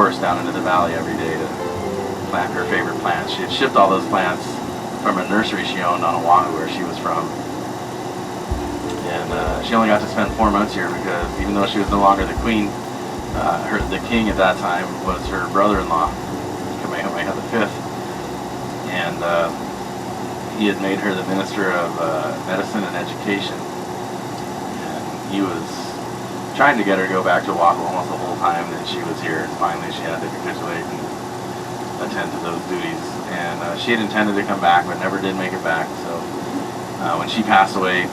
tourists down into the valley every day to plant her favorite plants. She had shipped all those plants from a nursery she owned on Oahu, where she was from. And she only got to spend 4 months here because even though she was no longer the queen, the king at that time was her brother-in-law, Kamehameha V, and he had made her the minister of medicine and education. And he was trying to get her to go back to Oahu almost the whole time that she was here. Finally, she had to capitulate and attend to those duties. And she had intended to come back, but never did make it back. So when she passed away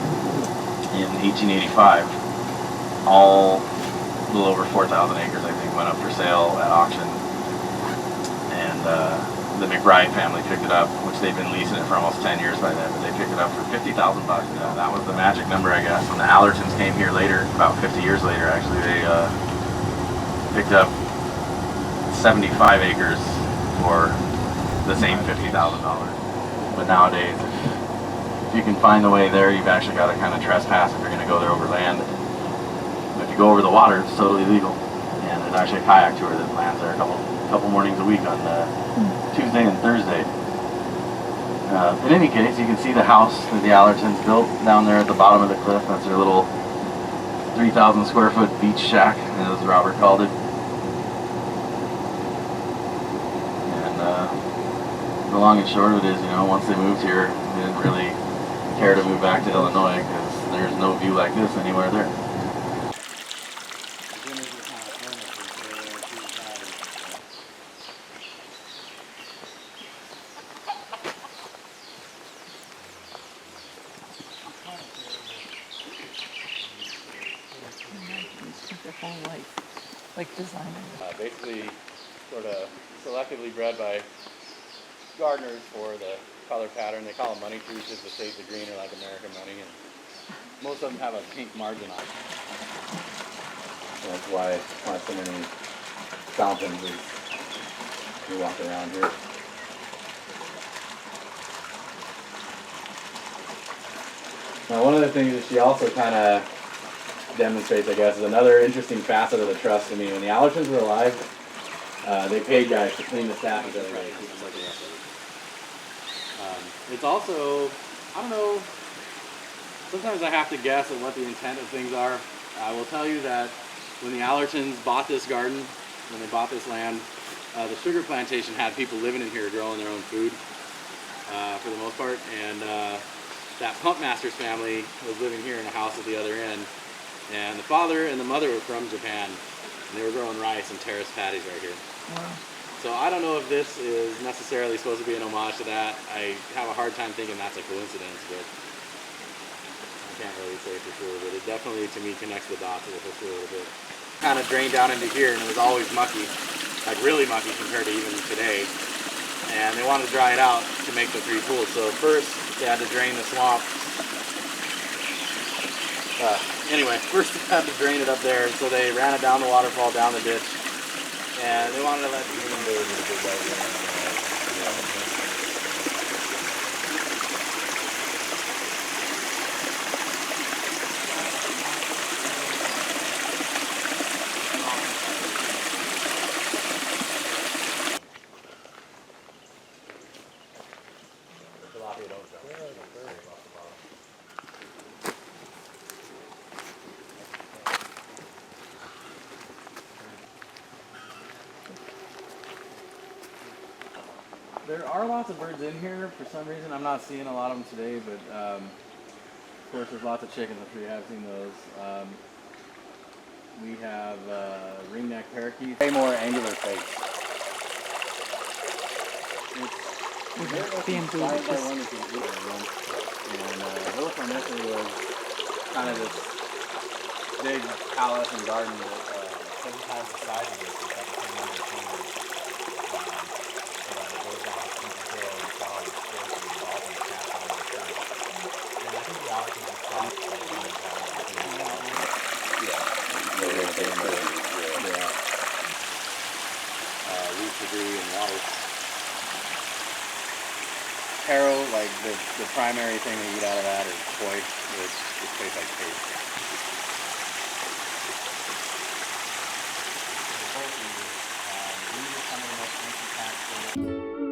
in 1885, a little over 4,000 acres, I think, went up for sale at auction. And the McBride family picked it up, which they've been leasing it for almost 10 years by then, but they picked it up for $50,000. That was the magic number, I guess. When the Allertons came here later, about 50 years later, actually, they picked up 75 acres for the same $50,000. But nowadays, if you can find the way there, you've actually got to kind of trespass if you're going to go there over land. But if you go over the water, it's totally legal. And there's actually a kayak tour that lands there a couple mornings a week on Tuesday and Thursday. In any case, you can see the house that the Allertons built down there at the bottom of the cliff. That's their little 3,000 square foot beach shack, as Robert called it. And the long and short of it is, once they moved here, they didn't really care to move back to Illinois because there's no view like this anywhere there. Their whole life, like designing. Basically, sort of selectively bred by gardeners for the color pattern. They call them money trees just to save the green, or like American money, and most of them have a pink margin on it. That's why so many fountains as you walk around here. Now, one of the things that she also kind of demonstrates, I guess, is another interesting facet of the trust to me. When the Allertons were alive, they paid guys to clean the staffs every day. It's also, I don't know, sometimes I have to guess at what the intent of things are. I will tell you that when the Allertons bought this garden, when they bought this land, the sugar plantation had people living in here growing their own food for the most part, and that Pumpmaster's family was living here in a house at the other end. And the father and the mother were from Japan, and they were growing rice and terrace patties right here. Wow. So I don't know if this is necessarily supposed to be an homage to that. I have a hard time thinking that's a coincidence, but I can't really say for sure. But it definitely, to me, connects the dots of the history a little bit. Kind of drained down into here, and it was always mucky, like really mucky compared to even today. And they wanted to dry it out to make the 3 pools. So first, they had to drain the swamp. Anyway, first they had to drain it up there, so they ran it down the waterfall, down the ditch, and they wanted to let the human birds in a good way. There are lots of birds in here. For some reason, I'm not seeing a lot of them today, but of course, there's lots of chickens. I'm sure you have seen those. We have ringneck parakeets. Way more angular face. Being And Allerton initially was kind of this big palace and garden that 7 times the size of this. It's got the same number of chambers. It goes down into the hill and solid sports and involved in the castle and the church. And I think the Allertons are crossed by the one root degree and water. Taro, like the primary thing they eat out of that is koi, which tastes like paste. attached to it.